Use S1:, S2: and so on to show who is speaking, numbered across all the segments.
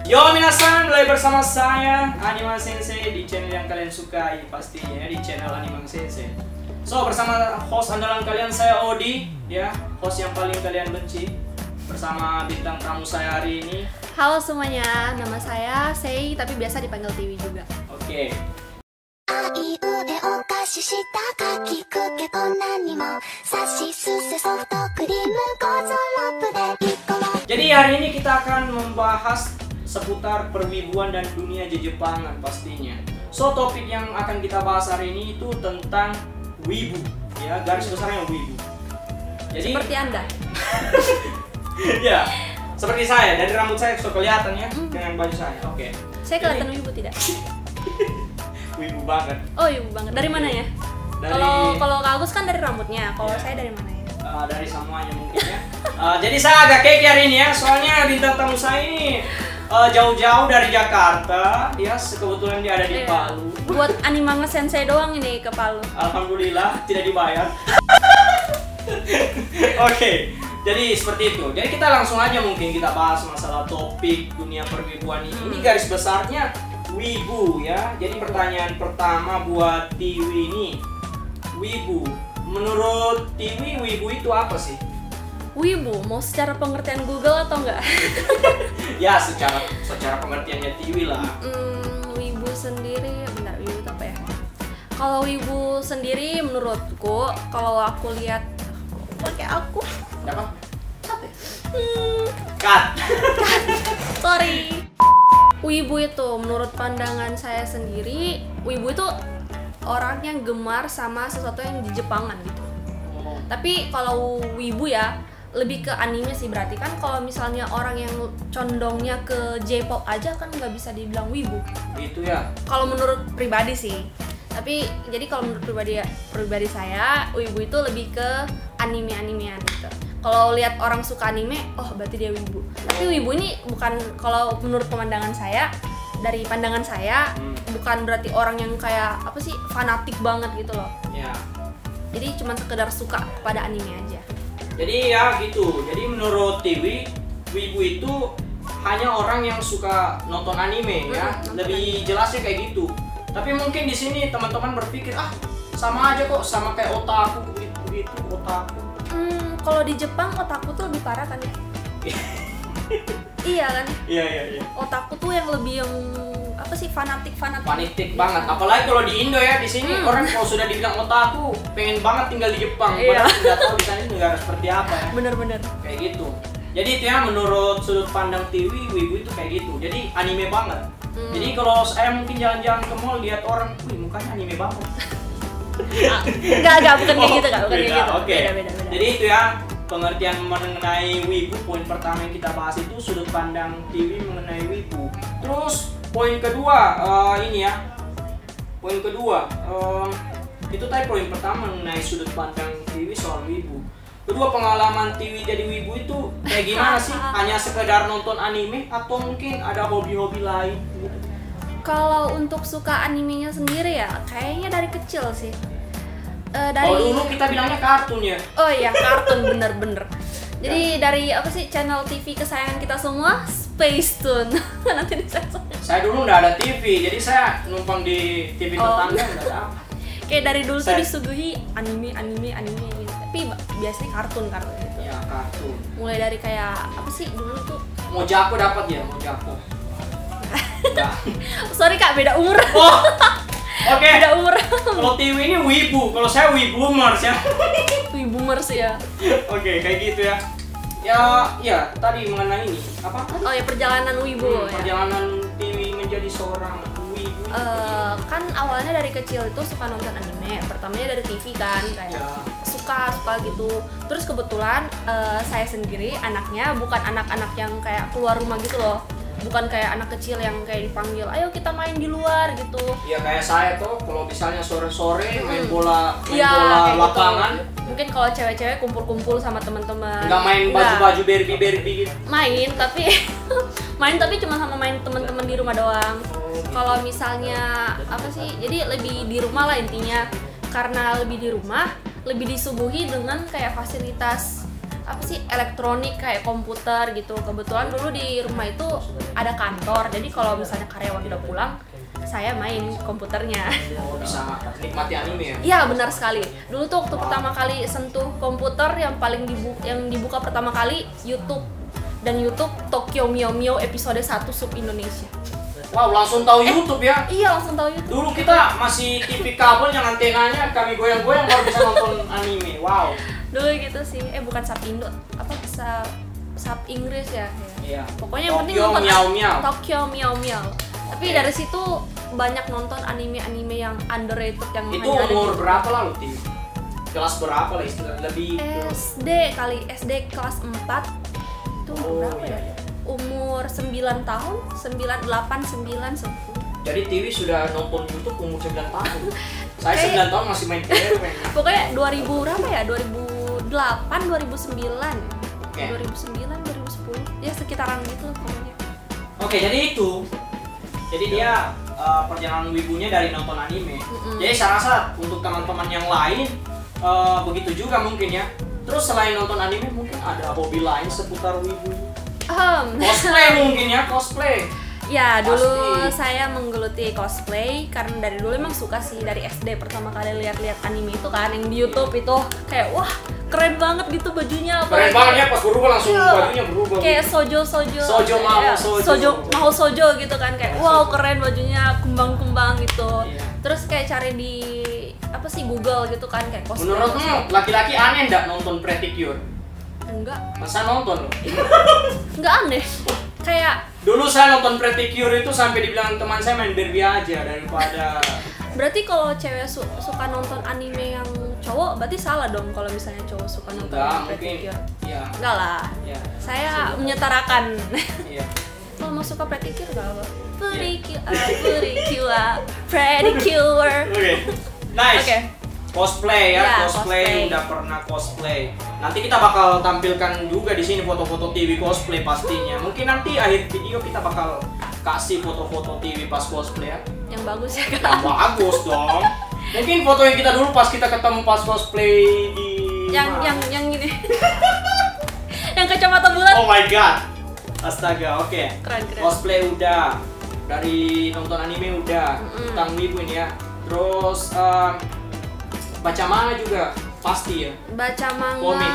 S1: Yo minasan, kembali bersama saya Animang Sensei di channel yang kalian sukai pastinya, di channel Animang Sensei. So, bersama host andalan kalian saya Odi, ya, host yang paling kalian benci. Bersama bintang tamu saya hari ini.
S2: Halo semuanya, nama saya Sei, tapi biasa dipanggil Tiwi juga.
S1: Oke. Jadi hari ini kita akan membahas seputar perwibuan dan dunia Jepangan pastinya. So, topik yang akan kita bahas hari ini itu tentang wibu, ya, garis besarnya wibu. Jadi
S2: Seperti Anda.
S1: ya, seperti saya, dari rambut saya sudah kelihatan ya dengan baju saya. Oke.
S2: Saya kelihatan wibu tidak?
S1: Wibu banget.
S2: Oh, wibu banget. Dari mana ya? Kalau Kak Agus kan dari rambutnya. Kalau saya dari mana ya?
S1: Dari semuanya mungkin ya. Jadi saya agak keki hari ini ya, soalnya bintang tamu saya ini jauh-jauh dari Jakarta, ya, kebetulan dia ada di Palu.
S2: Buat Animang Sensei doang ini ke Palu.
S1: Alhamdulillah tidak dibayar. Oke, jadi seperti itu. Jadi kita langsung aja mungkin kita bahas masalah topik dunia perwibuan ini. Ini garis besarnya wibu ya. Jadi pertanyaan pertama buat Tiwi ini, wibu. Menurut Tiwi, wibu itu apa sih?
S2: Wibu, mau secara pengertian Google atau enggak?
S1: Ya, secara pengertiannya Tiwi lah.
S2: Wibu sendiri, bentar, wibu itu apa ya? Kalau wibu sendiri menurutku, kalau aku lihat pakai aku
S1: Apa?
S2: apa ya?
S1: Cut.
S2: Sorry. Wibu itu menurut pandangan saya sendiri, wibu itu orang yang gemar sama sesuatu yang di Jepangan gitu. Tapi kalau wibu ya lebih ke anime sih, berarti kan kalau misalnya orang yang condongnya ke J-pop aja kan nggak bisa dibilang wibu.
S1: Itu ya.
S2: Kalau menurut pribadi sih. Tapi jadi kalau menurut pribadi saya, wibu itu lebih ke anime-animean gitu. Kalau lihat orang suka anime, oh berarti dia wibu. Tapi wibu ini bukan, kalau menurut pemandangan saya, dari pandangan saya, bukan berarti orang yang kayak apa sih, fanatik banget gitu loh.
S1: Ya.
S2: Jadi cuma sekedar suka kepada anime aja.
S1: Jadi ya gitu. Jadi menurut Tiwi, wibu itu hanya orang yang suka nonton anime ya. Lebih jelasnya kayak gitu. Tapi mungkin di sini teman-teman berpikir, sama aja kok, sama kayak otaku gitu, otaku.
S2: Kalau di Jepang otaku tuh lebih parah kan ya? Iya kan?
S1: Iya.
S2: Otaku tuh yang lebih yang apa sih, fanatik
S1: Fanatik banget. Apalagi kalau di Indo ya, di sini orang kalau sudah dibilang otaku pengen banget tinggal di Jepang.
S2: Iya.
S1: Padahal nggak tahu di sana negara seperti apa ya.
S2: Bener-bener.
S1: Kayak gitu. Jadi itu ya, menurut sudut pandang Tiwi, wibu itu kayak gitu. Jadi anime banget. Jadi kalau saya mungkin jalan-jalan ke mall lihat orang, wih mukanya anime banget.
S2: Enggak, bukan kayak gitu, Kak. Bukan kayak gitu.
S1: Oke.
S2: Beda.
S1: Jadi itu ya, pengertian mengenai wibu. Poin pertama yang kita bahas itu sudut pandang Tiwi mengenai wibu. Terus poin kedua, ini ya. Poin kedua, itu tadi poin pertama mengenai sudut pandang Tiwi soal wibu. Kedua, pengalaman Tiwi jadi wibu itu kayak gimana sih? Hanya sekedar nonton anime atau mungkin ada hobi-hobi lain gitu?
S2: Kalau untuk suka animenya sendiri ya, kayaknya dari kecil sih.
S1: Kalau dulu kita bilangnya kartun ya.
S2: Oh iya, kartun, bener. Jadi dari apa sih, channel TV kesayangan kita semua, Space Tune. Nanti disensor.
S1: Saya dulu nggak ada TV, jadi saya numpang di TV tetangga nggak ada apa.
S2: Kayak dari dulu tuh disuguhi anime gitu. Tapi biasanya kartun gitu.
S1: Ya, kartun.
S2: Mulai dari kayak apa sih dulu tuh?
S1: Mojako dapat ya, Mojako.
S2: Sorry Kak, beda umur.
S1: Oh, oke.
S2: Beda umur.
S1: Kalau Tiwi ini wibu, kalau saya wibumers ya.
S2: Wibumers ya.
S1: Oke, kayak gitu ya. Ya, tadi mengenai ini apa?
S2: Oh ya, perjalanan wibu ya.
S1: Perjalanan Tiwi menjadi seorang wibu.
S2: Kan awalnya dari kecil itu suka nonton anime. Pertamanya dari TV kan, kayak suka gitu. Terus kebetulan saya sendiri anaknya bukan anak-anak yang kayak keluar rumah gitu loh. Bukan kayak anak kecil yang kayak dipanggil, ayo kita main di luar gitu.
S1: Ya kayak saya tuh, kalau misalnya sore-sore main bola lapangan.
S2: Gitu. Mungkin kalau cewek-cewek kumpul-kumpul sama teman-teman.
S1: Nggak main baju-baju Barbie gitu.
S2: Main tapi cuma sama main teman-teman di rumah doang. Kalau misalnya apa sih? Jadi lebih di rumah lah intinya. Karena lebih di rumah, lebih disuguhi dengan kayak fasilitas apa sih elektronik kayak komputer gitu. Kebetulan dulu di rumah itu ada kantor, jadi kalau misalnya karyawan udah pulang, saya main komputernya.
S1: Oh, bisa nikmati anime ya?
S2: Iya benar sekali. Dulu tuh waktu pertama kali sentuh komputer yang paling dibuka pertama kali YouTube, dan YouTube Tokyo Meow Meow episode 1 sub Indonesia.
S1: Wow, langsung tahu YouTube ya?
S2: Iya langsung tahu YouTube.
S1: Dulu kita masih TV kabel yang antenanya kami goyang-goyang baru bisa nonton anime. Wow.
S2: Dulu gitu sih. Bukan sub Indo, apa sub Inggris ya?
S1: Iya.
S2: Pokoknya yang penting
S1: Tokyo
S2: nonton
S1: Meow Meow.
S2: Tokyo Meow Meow. Tapi dari situ banyak nonton anime-anime yang underrated yang
S1: Itu
S2: hanya ada
S1: umur
S2: di
S1: berapa lah lu, Tim? Kelas berapa lah istilah lebih ke-
S2: SD kelas 4 itu
S1: Oh,
S2: berapa ya?
S1: iya.
S2: Umur 9 tahun, 9, 8, 9, 10.
S1: Jadi TV sudah nonton YouTube umur 9 tahun. Saya
S2: Kayak-
S1: 9 tahun masih main PRW.
S2: Pokoknya 2000 berapa ya? 2008, 2009.
S1: Oke.
S2: 2009, 2010. Ya sekitaran gitu lah pokoknya.
S1: Oke, jadi itu. Jadi dia perjalanan wibunya dari nonton anime. Jadi saya rasa untuk teman-teman yang lain begitu juga mungkin ya. Terus selain nonton anime mungkin ada hobi lain seputar wibu. Cosplay mungkin ya, cosplay.
S2: Ya, dulu
S1: Pasti.
S2: saya menggeluti cosplay karena dari dulu emang suka sih, dari SD pertama kali lihat-lihat anime itu kan yang di YouTube itu kayak wah, keren banget gitu bajunya.
S1: Keren banget ya, pas berubah langsung
S2: Iya.
S1: bajunya berubah.
S2: Kayak
S1: gitu.
S2: sojo
S1: Mahou sojo.
S2: Mahou sojo gitu kan, kayak wow keren bajunya, kembang-kembang gitu.
S1: Iya.
S2: Terus kayak cari di apa sih Google gitu kan kayak cosplay.
S1: Menurutmu laki-laki aneh nggak nonton Pretty Cure?
S2: Enggak
S1: Masa nonton loh?
S2: aneh. Kayak
S1: Dulu saya nonton Pretty Cure itu sampai dibilang teman saya main Barbie aja daripada.
S2: berarti kalau cewek suka nonton anime yang cowok berarti salah dong kalau misalnya cowok suka nonton
S1: Enggak,
S2: yang
S1: mungkin.
S2: Pretty Cure.
S1: Ya.
S2: Enggak lah.
S1: Ya.
S2: Saya menyetarakan.
S1: Iya.
S2: Kalau mau suka Pretty Cure enggak apa. Pretty Cure.
S1: Oke. Nice.
S2: Oke.
S1: Cosplay ya,
S2: Ya,
S1: cosplay
S2: cosplay.
S1: udah pernah cosplay. Nanti kita bakal tampilkan juga di sini foto-foto TV cosplay pastinya. Mungkin nanti akhir video kita bakal kasih foto-foto TV pas cosplay ya.
S2: Yang bagus ya
S1: Yang
S2: Kak.
S1: bagus dong. Mungkin foto yang kita dulu pas kita ketemu pas cosplay di
S2: Yang ini. Yang kacamata bulat.
S1: Oh my god. Astaga, oke.
S2: Keren.
S1: Cosplay udah. Dari nonton anime udah. Tentang wibu ini ya. Terus baca manga juga pasti ya.
S2: Baca manga
S1: Komik.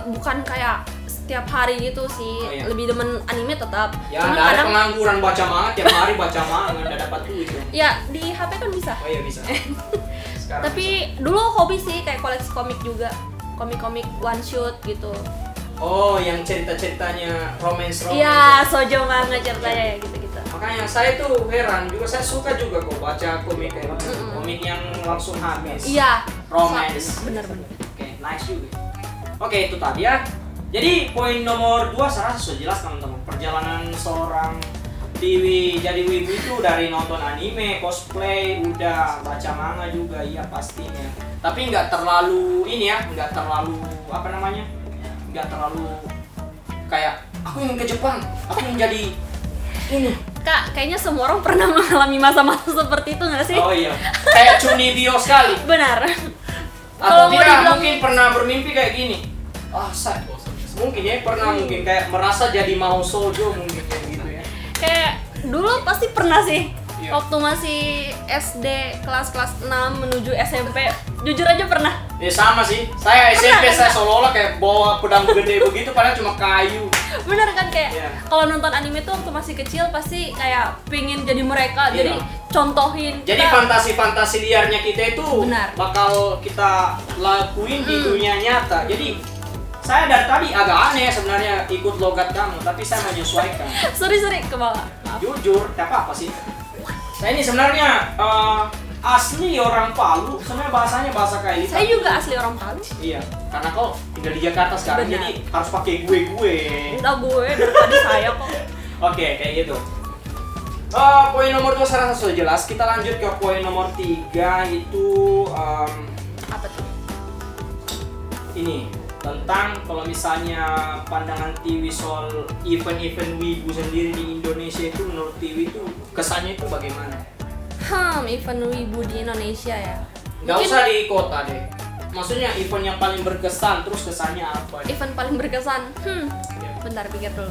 S2: bukan kayak setiap hari gitu sih.
S1: Oh, iya.
S2: Lebih demen anime tetap.
S1: Ya,
S2: Cuman
S1: nggak ada
S2: kadang
S1: pengangguran baca manga, tiap hari baca manga, nggak dapat duit dong.
S2: ya di HP kan bisa.
S1: Oh iya bisa. Sekarang
S2: Tapi dulu hobi sih kayak koleksi komik juga. Komik-komik one shot gitu.
S1: oh, yang cerita-ceritanya romance.
S2: Iya, sojo manga ceritanya ya gitu-gitu.
S1: Makanya saya tuh heran juga, saya suka juga kok baca komik kayak gitu. Komik yang langsung habis.
S2: Iya.
S1: Romance.
S2: Bener-bener.
S1: Oke, nice juga. Oke, itu tadi ya. Jadi poin nomor 2 saya rasa sudah jelas teman-teman. Perjalanan seorang jadi wibu itu dari nonton anime, cosplay, udah baca manga juga, iya pastinya. Tapi nggak terlalu ini ya, nggak terlalu apa namanya, nggak terlalu kayak aku ingin ke Jepang, aku ingin jadi ini.
S2: Kak, kayaknya semua orang pernah mengalami masa-masa seperti itu nggak sih?
S1: Oh iya, kayak Chunibyo sekali.
S2: Benar.
S1: Atau
S2: Kalau mau
S1: tidak
S2: dibilang-
S1: mungkin pernah bermimpi kayak gini. Saya mungkin ya pernah mungkin kayak merasa jadi mau sojo mungkin kayak gitu ya.
S2: Kayak dulu pasti pernah sih.
S1: Iya.
S2: Waktu masih SD kelas 6 menuju SMP, jujur aja pernah.
S1: Ya sama sih. Saya SMP
S2: kan,
S1: saya seolah-olah kayak bawa pedang gede begitu padahal cuma kayu.
S2: Bener kan kayak
S1: Iya.
S2: kalau nonton anime tuh waktu masih kecil pasti kayak pingin jadi mereka,
S1: Iya.
S2: jadi contohin.
S1: Jadi
S2: kita-
S1: fantasi-fantasi liarnya kita itu
S2: Benar.
S1: bakal kita lakuin di dunia nyata. Jadi saya dari tadi agak aneh sebenarnya ikut logat kamu, tapi saya menyesuaikan.
S2: sorry ke bawah. Maaf.
S1: Jujur, tidak apa-apa sih. Saya ini sebenarnya asli orang Palu, sebenarnya bahasanya bahasa kayak gitu.
S2: Saya juga asli orang Palu.
S1: Iya, karena kau tinggal di Jakarta sekarang,
S2: Benar.
S1: jadi harus pakai gue.
S2: Udah gue dari tadi saya kok.
S1: Oke, kayak gitu. Poin nomor 2 saya rasa sudah jelas. Kita lanjut ke poin nomor 3 itu
S2: Apa tuh?
S1: ini tentang kalau misalnya pandangan TV soal event-event wibu sendiri di Indonesia itu menurut TV itu kesannya itu bagaimana?
S2: Event wibu di Indonesia ya.
S1: Nggak
S2: Mungkin-
S1: usah di kota deh. maksudnya event yang paling berkesan, terus kesannya apa?
S2: Event paling berkesan, bentar pikir dulu.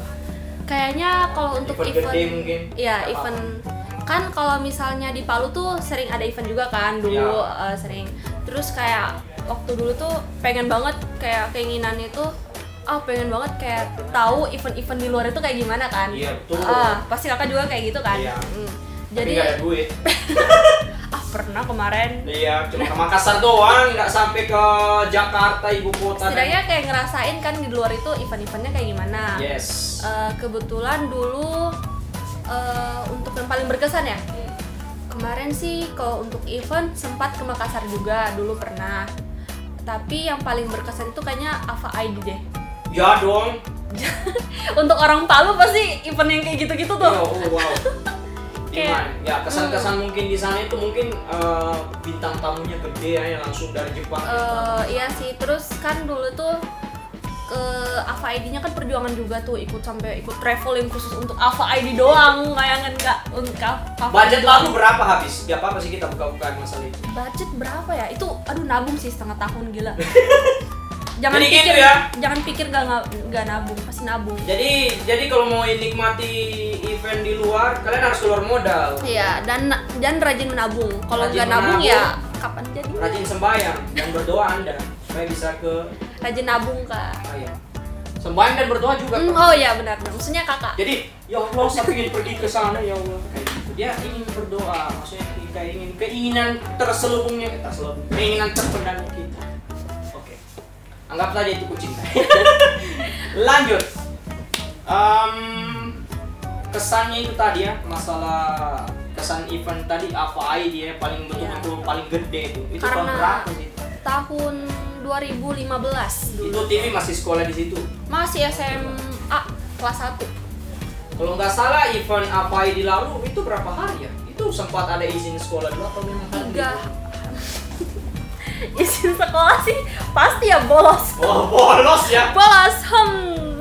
S2: Kayaknya kalau untuk
S1: event gede mungkin.
S2: Ya event kan kalau misalnya di Palu tuh sering ada event juga kan dulu sering. Terus kayak waktu dulu tuh pengen banget kayak keinginannya tuh pengen banget kayak tahu event-event di luar itu kayak gimana kan.
S1: Iya betul.
S2: Pasti kakak juga kayak gitu kan.
S1: Iya.
S2: Jadi
S1: tapi gak ada duit.
S2: Pernah kemarin.
S1: Iya, cuma ke Makassar doang, nggak sampai ke Jakarta ibu kota.
S2: Setidaknya kayak ngerasain kan di luar itu event-eventnya kayak gimana.
S1: Yes.
S2: Kebetulan dulu untuk yang paling berkesan ya. Kemarin sih kalau untuk event sempat ke Makassar juga dulu pernah. Tapi yang paling berkesan itu kayaknya AVA ID deh.
S1: Ya dong.
S2: Untuk orang Palu pasti event yang kayak gitu-gitu tuh.
S1: Oh, wow. Gimana? Ya kesan-kesan mungkin di sana itu mungkin bintang tamunya gede ya, yang langsung dari Jepang.
S2: Iya sih, terus kan dulu tuh ke AVA ID-nya kan perjuangan juga tuh, ikut traveling khusus untuk AVA ID doang, bayangin nggak untuk AVA.
S1: Budget lalu berapa habis? Ya apa sih kita buka-bukaan masalah itu?
S2: Budget berapa ya? Itu aduh nabung sih setengah tahun gila. Jangan
S1: Jadi
S2: pikir
S1: gitu ya?
S2: Jangan pikir nggak nabung, pasti nabung.
S1: Jadi kalau mau nikmati event di luar, kalian harus keluar modal.
S2: Iya, dan rajin menabung. Kalau
S1: Rajin
S2: nggak nabung
S1: menabung.
S2: ya kapan jadi?
S1: Rajin sembahyang dan berdoa Anda supaya bisa ke
S2: Rajin nabung kak.
S1: sembahyang dan berdoa juga. Kak.
S2: Oh iya benar. Maksudnya kakak.
S1: Jadi ya Allah saya ingin pergi ke sana ya Allah kayak gitu. Dia ingin berdoa, maksudnya kayak ingin keinginan keinginan terpendam kita. Oke. Anggap saja itu kucing. Lanjut. Kesannya itu tadi ya, masalah kesan event tadi AVA ID ya, paling betul-betul paling gede itu. Itu tahun
S2: Karena
S1: berapa sih?
S2: tahun 2015 dulu.
S1: Itu TV masih sekolah di situ.
S2: Masih SMA kelas 1.
S1: Kalau nggak salah event AVA ID lalu itu berapa hari ya? Itu sempat ada izin sekolah dulu atau memang hari
S2: 3
S1: gitu?
S2: izin sekolah sih pasti ya bolos.
S1: Oh bolos ya?
S2: Bolos.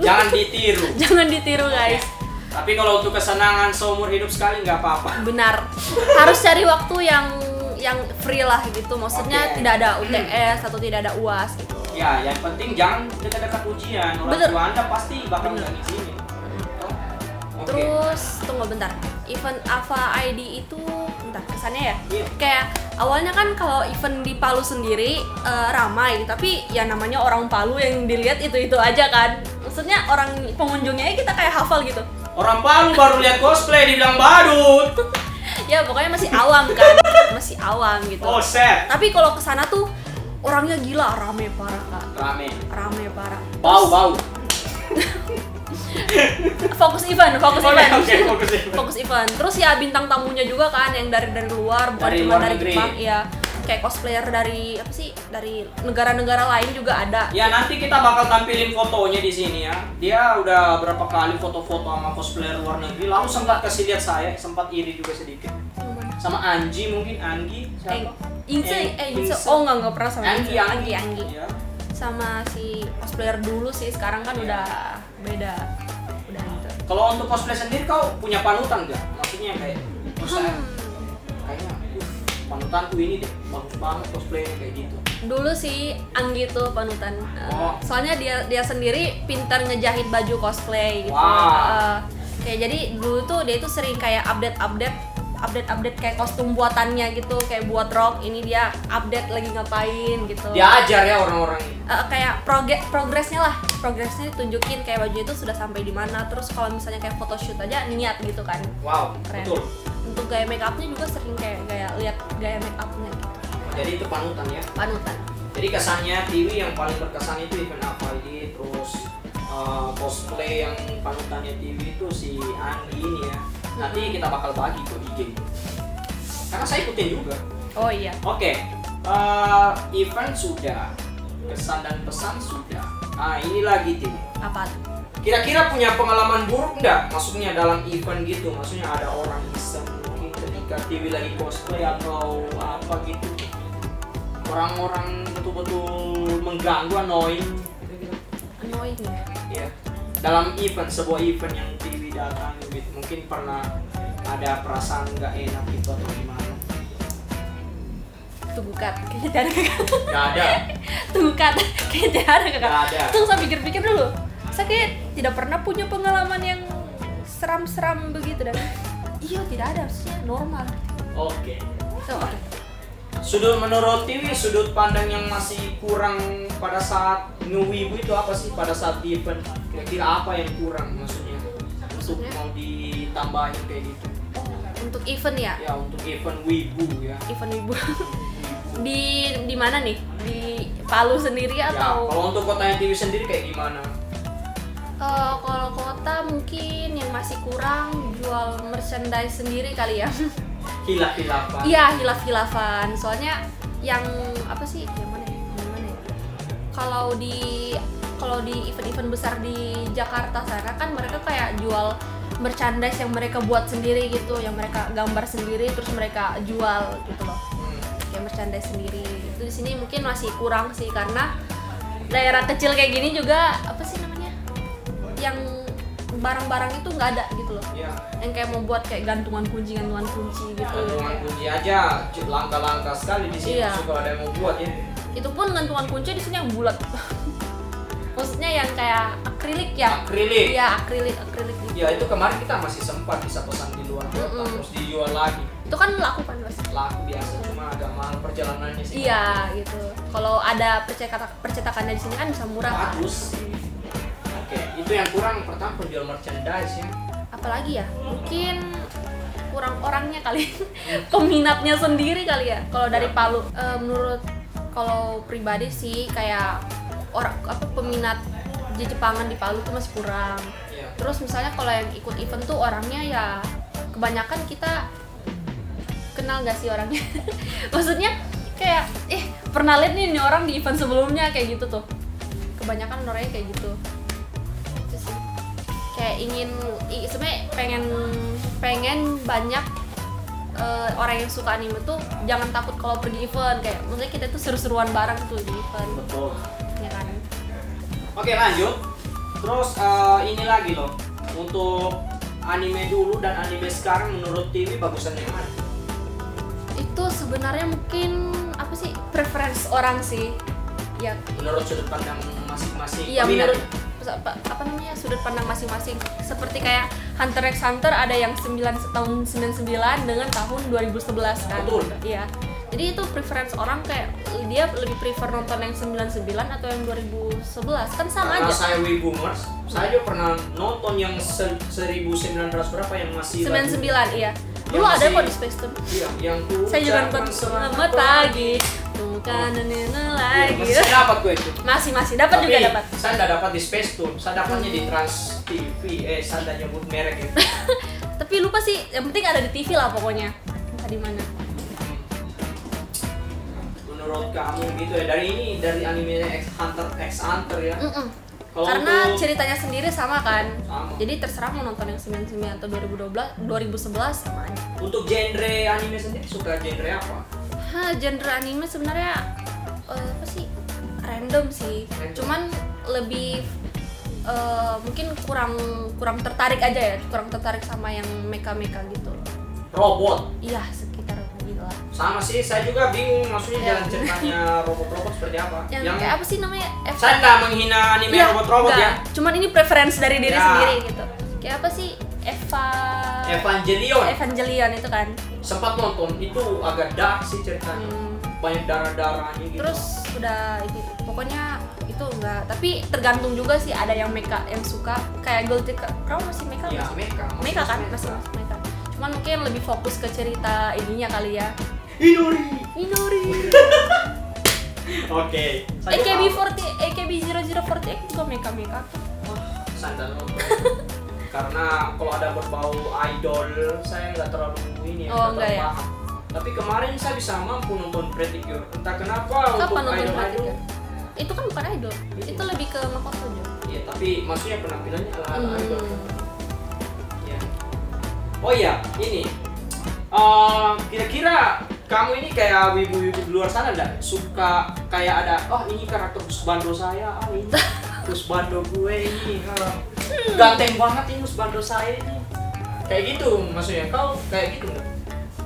S1: Jangan ditiru.
S2: Jangan ditiru guys.
S1: Tapi kalau untuk kesenangan seumur hidup sekali nggak apa-apa.
S2: Benar. Harus cari waktu yang free lah gitu. Maksudnya tidak ada UTS atau tidak ada UAS gitu.
S1: Ya, yang penting jangan dekat-dekat ujian. Orang
S2: Bener.
S1: tua Anda pasti bakal nggak ngizinin. Oke.
S2: Terus tunggu bentar. Event AVA ID itu bentar kesannya ya.
S1: Iya.
S2: Kayak awalnya kan kalau event di Palu sendiri ramai, tapi ya namanya orang Palu yang dilihat itu aja kan. Maksudnya orang pengunjungnya kita kayak hafal gitu.
S1: Orang Palu baru lihat cosplay dibilang badut.
S2: Ya pokoknya masih awam kan, masih awam gitu.
S1: Oh set.
S2: Tapi kalau kesana tuh orangnya gila, rame parah kak. Rame parah.
S1: Bau.
S2: Fokus event.
S1: Oke,
S2: Fokus event. Terus ya bintang tamunya juga kan yang dari luar, bukan cuma dari
S1: negeri.
S2: Jepang. Iya. Kayak cosplayer dari apa sih? Dari negara-negara lain juga ada.
S1: Ya nanti kita bakal tampilin fotonya di sini ya. Dia udah berapa kali foto-foto sama cosplayer luar negeri. Lalu sempat kasih lihat saya, sempat iri juga sedikit. Sama Anggi siapa?
S2: Inse. Oh enggak pernah sama
S1: Anggi.
S2: Anggi.
S1: Ya.
S2: Sama si cosplayer dulu sih, sekarang kan udah beda. Udah gitu.
S1: Kalau untuk cosplay sendiri kau punya panutan nggak? Maksudnya kayak saya kayaknya panutanku ini deh, bagus banget cosplay kayak gitu.
S2: Dulu sih Anggi tuh panutan. Soalnya dia sendiri pintar ngejahit baju cosplay gitu.
S1: Wow.
S2: Kayak jadi dulu tuh dia tuh sering kayak update kayak kostum buatannya gitu, kayak buat rok ini dia update lagi ngapain gitu.
S1: Diajar ya orang-orang ini.
S2: Kayak progresnya ditunjukin kayak bajunya itu sudah sampai di mana. Terus kalau misalnya kayak photoshoot aja niat gitu kan.
S1: Wow,
S2: keren.
S1: betul.
S2: Untuk gaya make upnya juga sering kayak lihat gaya make upnya gitu.
S1: Jadi itu panutan ya.
S2: Panutan.
S1: Jadi kesannya TV yang paling berkesan itu event apa ini, terus cosplay yang panutannya TV itu si Andi ini ya. Nanti kita bakal bagi ke IG karena saya ikutin juga.
S2: Oh iya.
S1: Oke, event sudah, kesan dan pesan sudah. Nah ini lagi tim.
S2: Apa?
S1: Kira-kira punya pengalaman buruk nggak? Maksudnya dalam event gitu, maksudnya ada orang iseng mungkin ketika TV lagi cosplay atau apa gitu. Orang-orang betul-betul mengganggu, annoying.
S2: Annoying ya?
S1: Ya. Dalam sebuah event yang TV datang gitu, mungkin pernah ada perasaan nggak enak gitu atau gimana?
S2: Tunggu Kak, kayaknya tidak ada Kakak.
S1: Nggak ada.
S2: Tunggu Kak, kayaknya tidak ada Kakak.
S1: Nggak ada.
S2: Tunggu saya pikir-pikir dulu. Saya kayak tidak pernah punya pengalaman yang seram-seram begitu dan iya tidak ada, harusnya normal.
S1: Oke.
S2: So, oke.
S1: Menurut TV, sudut pandang yang masih kurang pada saat nge-wibu itu apa sih? Pada saat event, kira-kira apa yang kurang maksudnya? Untuk
S2: Maksudnya?
S1: mau ditambahin kayak gitu.
S2: Untuk event ya?
S1: Ya untuk event wibu ya.
S2: Event ibu. di mana nih? Di Palu sendiri
S1: Ya,
S2: atau?
S1: kalau untuk kotanya TV sendiri kayak gimana?
S2: Kalau kota mungkin yang masih kurang jual merchandise sendiri kali ya.
S1: Hilaf-hilafan.
S2: Iya, hilaf-hilafan. Soalnya yang apa sih? Yang mana ya? Yang mana ya? Kalau di event-event besar di Jakarta sana kan mereka kayak jual merchandise yang mereka buat sendiri gitu, yang mereka gambar sendiri terus mereka jual gitu loh. Kayak merchandise sendiri. Itu di sini mungkin masih kurang sih karena daerah kecil kayak gini juga apa sih namanya? Yang barang-barang itu nggak ada gitu loh.
S1: Ya.
S2: Yang kayak mau buat kayak gantungan kunci gitu.
S1: Gantungan kunci aja langka-langka sekali di sini.
S2: Iya.
S1: Kalau ada yang mau buat ya.
S2: Itu pun gantungan kunci di sini yang bulat. Maksudnya yang kayak akrilik ya?
S1: Akrilik.
S2: Iya, akrilik gitu.
S1: Ya itu kemarin kita masih sempat bisa pesan di luar kota terus dijual lagi.
S2: Itu kan laku kan Mas?
S1: Laku biasa cuma agak mahal perjalanannya sih.
S2: Iya, gitu. Kalau ada percetakannya di sini kan bisa murah kan?
S1: Bagus. Oke, itu yang kurang pertama penjual merchandise ya.
S2: Apalagi ya? Mungkin kurang orangnya kali. Peminatnya sendiri kali ya. Kalau dari Palu menurut kalau pribadi sih kayak peminat Jepangan di Palu tuh masih kurang.
S1: Iya.
S2: Terus misalnya kalau yang ikut event tuh orangnya ya kebanyakan kita kenal gak sih orangnya? Maksudnya kayak pernah lihat nih orang di event sebelumnya kayak gitu tuh. Kebanyakan orangnya kayak gitu. Itu sih. Kayak sebenarnya pengen banyak orang yang suka anime tuh jangan takut kalau pergi event, kayak maksudnya kita tuh seru-seruan bareng tuh di event.
S1: Betul.
S2: Ya kan?
S1: Oke, lanjut. Terus ini lagi loh. Untuk anime dulu dan anime sekarang menurut TV bagusan yang mana?
S2: Itu sebenarnya mungkin apa sih preference orang sih ya.
S1: Menurut sudut pandang masing-masing.
S2: Iya,
S1: peminat.
S2: menurut apa namanya sudut pandang masing-masing. Seperti kayak Hunter x Hunter ada yang tahun 99 dengan tahun 2011 kan.
S1: Betul.
S2: Iya. Jadi itu preference orang kayak dia lebih prefer nonton yang 99 atau yang 2011 kan sama
S1: Karena
S2: aja.
S1: saya Wibumers, saya juga pernah nonton yang 1900 berapa yang masih
S2: 99 iya.
S1: Yang
S2: Dulu ada
S1: masih-
S2: kok di Space Tune.
S1: Iya, yang ku
S2: Saya juga nonton
S1: ucapkan
S2: selamat pagi. Bukan lagi.
S1: Masih dapat gue itu.
S2: Masih dapat juga dapat.
S1: Saya nggak dapat di Space Tune, saya dapatnya di Trans TV. Saya nggak nyebut merek itu.
S2: Tapi lupa sih, yang penting ada di TV lah pokoknya. Entah di mana.
S1: Menurut kamu gitu ya, dari anime Hunter x Hunter ya. Kalau
S2: Karena
S1: untuk-
S2: ceritanya sendiri sama kan.
S1: Sama.
S2: Jadi terserah mau nonton yang 99 atau 2011 sama aja.
S1: Untuk genre anime sendiri suka genre apa?
S2: Genre anime sebenarnya apa sih? Random sih.
S1: Random.
S2: Cuman lebih mungkin kurang tertarik aja ya, kurang tertarik sama yang mecha gitu.
S1: Robot.
S2: Iya, sekitar begitu lah.
S1: Sama sih, saya juga bingung maksudnya
S2: Ya.
S1: jalan ceritanya robot-robot seperti apa.
S2: Yang kayak apa sih namanya?
S1: Saya nggak menghina anime
S2: Iya,
S1: robot-robot ya.
S2: enggak. Cuman ini preference dari diri
S1: Ya.
S2: sendiri gitu. Kayak apa sih?
S1: Evangelion.
S2: Evangelion itu kan.
S1: Sempat nonton, itu agak dark sih ceritanya. Banyak darah-darahnya gitu.
S2: Terus udah ini pokoknya itu enggak, tapi tergantung juga sih, ada yang mecha yang suka kayak Guilty. Kamu masih mecha
S1: ya,
S2: nggak sih?
S1: mecha.
S2: Mecha kan masih mecha. Cuman mungkin lebih fokus ke cerita ininya kali ya. Minori.
S1: Oke.
S2: AKB048 juga mecha.
S1: Sandal nonton. Karena kalau ada berbau idol, saya nggak terlalu ini ya,
S2: Oh,
S1: nggak
S2: enggak
S1: terlalu
S2: ya?
S1: paham. Tapi kemarin saya bisa mampu nonton Pretty Cure. Entah kenapa
S2: Kapan
S1: untuk
S2: nonton
S1: idol-idol.
S2: Pratika? Itu kan bukan idol. Itu lebih ke Makoto Jo.
S1: Iya, tapi maksudnya penampilannya ala-ala
S2: Hmm.
S1: idol. Iya. Oh iya, ini. Kira-kira kamu ini kayak wibu-wibu di luar sana enggak suka kayak ada ini karakter Husbando saya, ini Husbando gue ini. Ganteng banget ini Husbando saya ini. Kayak gitu maksudnya. Kau kayak gitu enggak?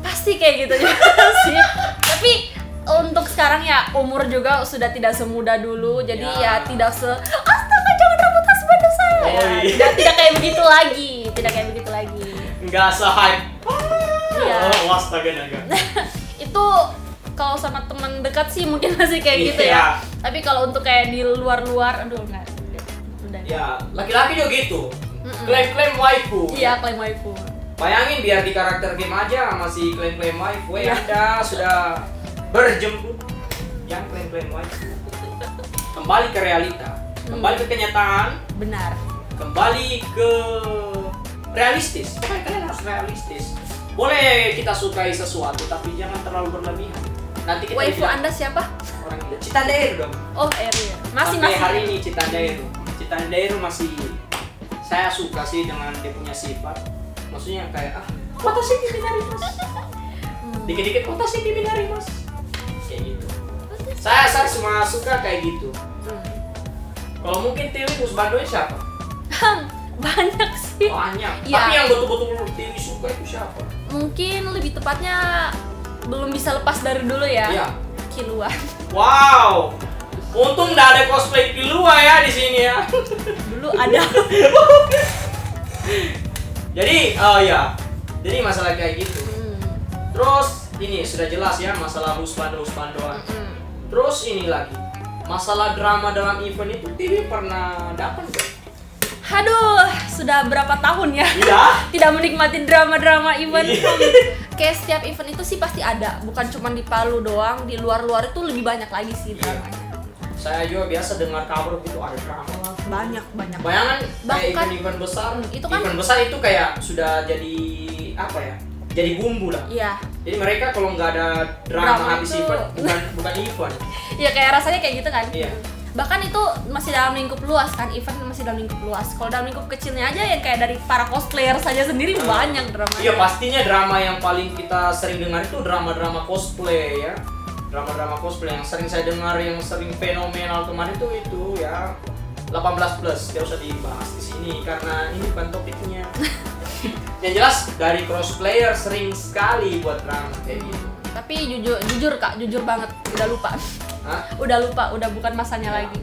S2: Pasti kayak gitu juga sih. Tapi untuk sekarang ya umur juga sudah tidak semuda dulu, jadi
S1: Ya.
S2: ya tidak astaga jangan rebut husband saya.
S1: Oh,
S2: Ya,
S1: iya.
S2: tidak kayak begitu lagi, tidak kayak begitu lagi.
S1: Nggak se-hype.
S2: Iya.
S1: Oh, astaga naga.
S2: Itu kalau sama teman dekat sih mungkin masih kayak gitu
S1: Iya.
S2: ya. Tapi kalau untuk kayak di luar-luar, aduh enggak. Udah.
S1: Ya, laki-laki juga gitu.
S2: Mm-mm.
S1: Klaim-klaim waifu.
S2: Iya, klaim waifu.
S1: Bayangin biar di karakter game aja masih klaim-klaim waifu.
S2: Iya.
S1: Anda sudah berjemput yang klaim-klaim waifu. Kembali ke realita, kembali ke kenyataan,
S2: Benar.
S1: kembali ke realistis. Pokoknya kalian harus realistis. Boleh kita sukai sesuatu tapi jangan terlalu berlebihan. Nanti kita
S2: Waifu
S1: bilang
S2: Anda siapa?
S1: orang Indonesia. Citandaeru dong.
S2: Oh, Ariel. Masih
S1: Sampai
S2: masih.
S1: hari ini Citandaeru masih saya suka sih dengan dia punya sifat. Maksudnya kayak watashi kimi narimasu. Dikit-dikit watashi kimi narimasu. Kayak gitu. Saya cuma suka kayak gitu. Kalau mungkin Tiwi Husbandonya siapa?
S2: Banyak sih.
S1: Banyak.
S2: Iya.
S1: Tapi yang betul-betul Tiwi suka itu siapa?
S2: Mungkin lebih tepatnya belum bisa lepas dari dulu ya.
S1: Iya.
S2: Kilua.
S1: Wow. Untung nggak ada cosplay Killua ya di sini ya.
S2: Dulu ada.
S1: Jadi, oh ya. Jadi masalah kayak gitu.
S2: Hmm.
S1: Terus ini sudah jelas ya masalah husbandoan.
S2: Hmm.
S1: Terus ini lagi masalah drama dalam event itu TV pernah dapat nggak?
S2: Aduh, sudah berapa tahun ya?
S1: Iya.
S2: Tidak menikmati drama-drama event.
S1: Iya.
S2: Kayak setiap event itu sih pasti ada, bukan cuma di Palu doang, di luar-luar itu lebih banyak lagi sih dramanya.
S1: Saya juga biasa dengar kabar gitu ada drama lah.
S2: Banyak.
S1: Bayangan kayak
S2: Bahkan-
S1: event besar,
S2: itu kan-
S1: event besar itu kayak sudah jadi apa ya? Jadi bumbu lah.
S2: Iya.
S1: Jadi mereka kalau nggak ada drama
S2: Drama
S1: habis
S2: itu-
S1: event bukan event.
S2: Ya kayak rasanya kayak gitu kan.
S1: Iya.
S2: Bahkan itu masih dalam lingkup luas kan, event masih dalam lingkup luas. Kalau dalam lingkup kecilnya aja yang kayak dari para cosplayer saja sendiri banyak dramanya.
S1: Iya pastinya drama yang paling kita sering dengar itu drama-drama cosplay ya. Drama-drama cosplay yang sering saya dengar yang sering fenomenal kemarin itu ya 18 plus. Tidak usah dibahas di sini karena ini bukan topiknya. Yang jelas dari cosplayer sering sekali buat drama kayak gitu.
S2: Tapi jujur Kak, jujur banget, udah lupa.
S1: Hah?
S2: Udah lupa, udah bukan masanya
S1: Ya.
S2: lagi.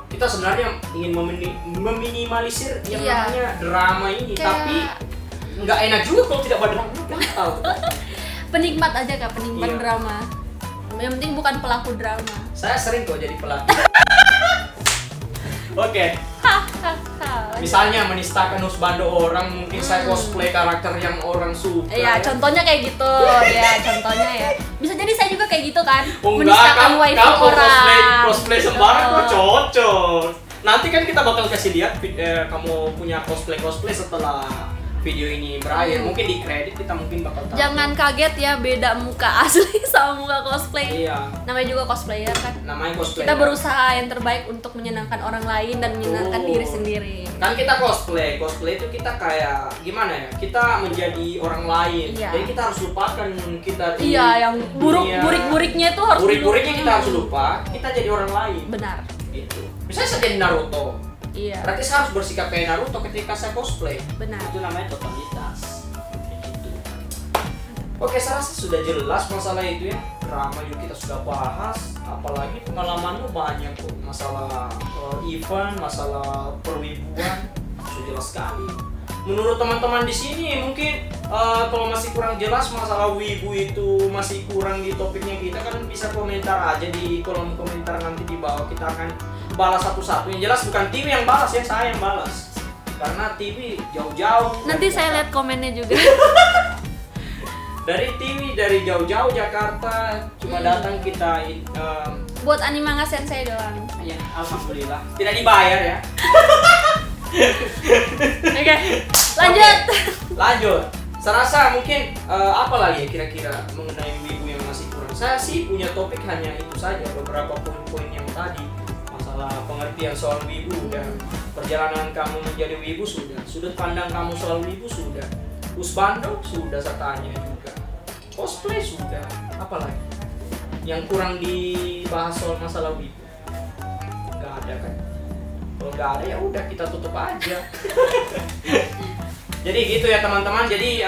S1: Kita sebenarnya ingin meminimalisir yang
S2: Iya.
S1: namanya drama ini,
S2: Kayak-
S1: tapi nggak enak juga kalau tidak berdrama. Tahu.
S2: Penikmat aja Kak, penikmat
S1: Iya.
S2: drama. Yang penting bukan pelaku drama.
S1: Saya sering kok jadi pelaku. Oke,
S2: Hahaha.
S1: misalnya menistakan husbando orang, mungkin saya cosplay karakter yang orang suka.
S2: Iya, contohnya kayak gitu. Ya, contohnya ya. Bisa jadi saya juga kayak gitu kan.
S1: Oh enggak,
S2: Menistakan waifu
S1: kamu
S2: orang.
S1: cosplay sembarang kok
S2: Oh.
S1: cocok. Nanti kan kita bakal kasih lihat kamu punya cosplay setelah video ini berakhir. Mungkin di kredit kita mungkin bakal tahu.
S2: Jangan kaget ya, beda muka asli sama muka cosplay.
S1: Iya,
S2: Namanya juga cosplayer kan.
S1: namanya cosplay.
S2: Kita berusaha yang terbaik untuk menyenangkan orang lain dan menyenangkan
S1: Betul.
S2: diri sendiri.
S1: Kan kita cosplay itu kita kayak gimana ya? Kita menjadi orang lain.
S2: Iya.
S1: Jadi kita harus lupakan kita di
S2: Iya, yang
S1: dunia.
S2: burik-buriknya itu harus
S1: Burik-buriknya kita harus
S2: Hmm.
S1: lupa. Kita jadi orang lain.
S2: Benar.
S1: Gitu. Misalnya saya jadi Naruto.
S2: Iya,
S1: Berarti saya harus bersikap kayak Naruto ketika saya cosplay.
S2: benar.
S1: Itu namanya totalitas. Kayak gitu. Oke, saya rasa sudah jelas masalah itu ya. Drama juga kita sudah bahas. Apalagi pengalamanmu banyak kok. Masalah event, masalah perwibuan. Sudah jelas sekali. Menurut teman-teman di sini mungkin kalau masih kurang jelas masalah wibu itu masih kurang di topiknya kita kan bisa komentar aja di kolom komentar nanti di bawah, kita akan balas satu-satu. Yang jelas bukan TV yang balas ya, saya yang balas karena TV jauh-jauh
S2: Nanti saya lihat komennya juga.
S1: dari TV dari jauh-jauh Jakarta cuma datang kita
S2: Buat Animanga Sensei doang.
S1: ya alhamdulillah tidak dibayar ya.
S2: Oke, lanjut.
S1: Lanjut. Saya rasa mungkin apa lagi ya kira-kira mengenai wibu yang masih kurang. Saya sih punya topik hanya itu saja, beberapa poin-poin yang tadi. Masalah pengertian soal wibu udah, perjalanan kamu menjadi wibu sudah, sudut pandang kamu soal wibu sudah, husbando sudah saya tanya juga, cosplay sudah, apa lagi yang kurang dibahas soal masalah wibu? Nggak ada kan? Kalau nggak ada ya udah kita tutup aja. Jadi gitu ya teman-teman. Jadi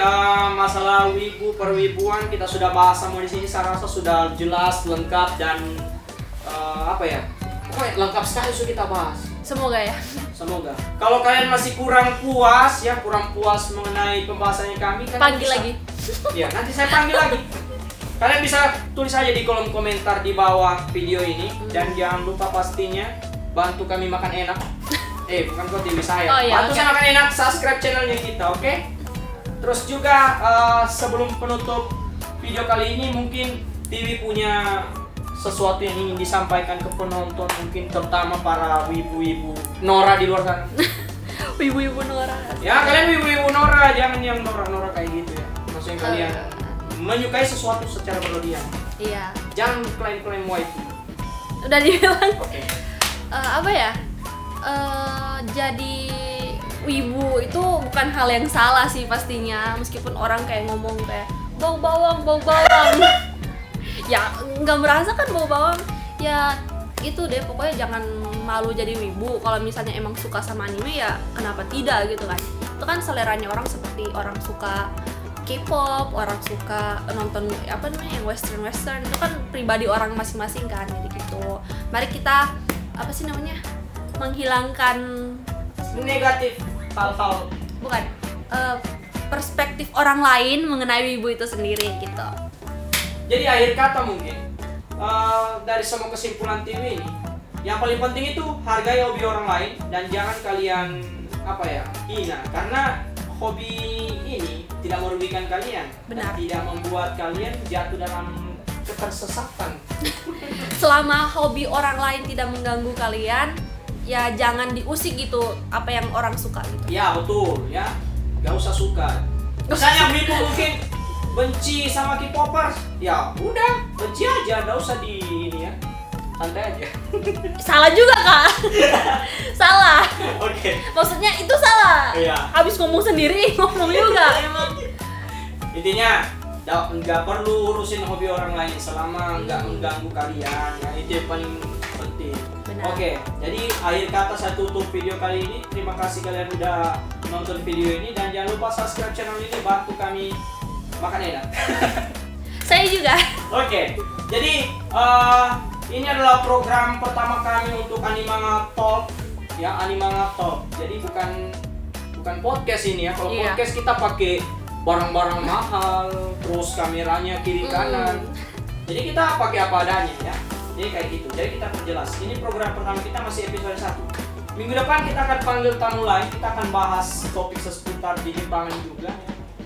S1: masalah wibu perwibuan kita sudah bahas semua di sini. Saya rasa sudah jelas, lengkap dan apa ya? Pokoknya lengkap sekali sudah kita bahas.
S2: Semoga ya.
S1: Semoga. Kalau kalian masih kurang puas mengenai pembahasannya kami, kalian
S2: Panggil
S1: bisa,
S2: lagi.
S1: Ya, nanti saya panggil lagi. Kalian bisa tulis aja di kolom komentar di bawah video ini dan jangan lupa pastinya bantu kami makan enak. Bukan kok TV saya.
S2: Oh, iya,
S1: bantu saya makan enak, subscribe channelnya kita, oke? Terus juga sebelum penutup video kali ini mungkin TV punya sesuatu yang ingin disampaikan ke penonton, mungkin terutama para wibu-wibu Nora di luar sana.
S2: Wibu-wibu Nora.
S1: Ya, kalian wibu-wibu Nora, jangan yang Nora kayak gitu ya. Maksudnya kalian menyukai sesuatu secara berlebihan.
S2: Iya.
S1: Jangan klaim-klaim waifu.
S2: Udah dibilang.
S1: Oke.
S2: Apa ya? Jadi wibu itu bukan hal yang salah sih pastinya, meskipun orang kayak ngomong kayak bau bawang ya nggak merasakan bau bawang ya, itu deh pokoknya jangan malu jadi wibu. Kalau misalnya emang suka sama anime ya kenapa tidak gitu kan, itu kan seleranya orang, seperti orang suka K-pop, orang suka nonton apa namanya yang western itu kan pribadi orang masing-masing kan. Jadi gitu, mari kita apa sih namanya, menghilangkan
S1: Negatif hal-hal,
S2: bukan perspektif orang lain mengenai wibu itu sendiri gitu.
S1: Jadi akhir kata mungkin dari semua kesimpulan TV ini, yang paling penting itu hargai hobi orang lain dan jangan kalian hina, karena hobi ini tidak merugikan kalian.
S2: Benar.
S1: Dan tidak membuat kalian jatuh dalam ketersesatan.
S2: Selama hobi orang lain tidak mengganggu kalian, ya jangan diusik gitu apa yang orang suka gitu.
S1: Ya betul ya, gak usah suka. Misalnya wibu mungkin benci sama K-popers, ya udah benci aja, gak usah di ini ya, santai aja.
S2: Salah juga kak. Salah.
S1: Oke.
S2: Maksudnya itu salah.
S1: Iya.
S2: Habis ngomong sendiri ngomong juga emang.
S1: Intinya nggak perlu urusin hobi orang lain selama nggak mengganggu kalian, ya itu yang paling penting.
S2: Benar.
S1: Oke, jadi akhir kata saya tutup video kali ini. Terima kasih kalian udah nonton video ini dan jangan lupa subscribe channel ini, bantu kami makan enak.
S2: Saya juga.
S1: Oke, jadi ini adalah program pertama kami untuk Animanga Talk, ya Animanga Talk. Jadi bukan podcast ini ya. Kalau
S2: Iya.
S1: podcast kita pakai barang-barang mahal, terus kameranya kiri kanan. Jadi kita pakai apa adanya ya. Jadi kayak gitu. Jadi kita perjelas. Ini program pertama kita masih episode 1. Minggu depan kita akan panggil tamu lain. Kita akan bahas topik seputar di Jepangan juga.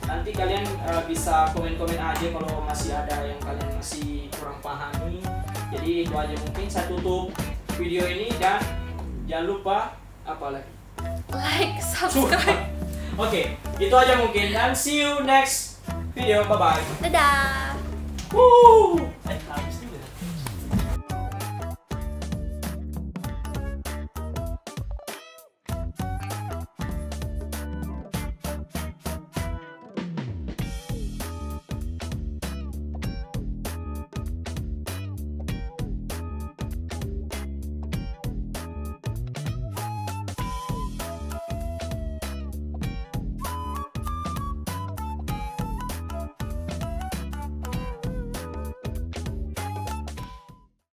S1: Nanti kalian bisa komen-komen aja kalau masih ada yang kalian masih kurang pahami. Jadi itu aja mungkin saya tutup video ini dan jangan lupa apa lagi?
S2: Like, subscribe.
S1: Oke, itu aja mungkin dan see you next video. Bye bye.
S2: Dadah.
S1: Woo!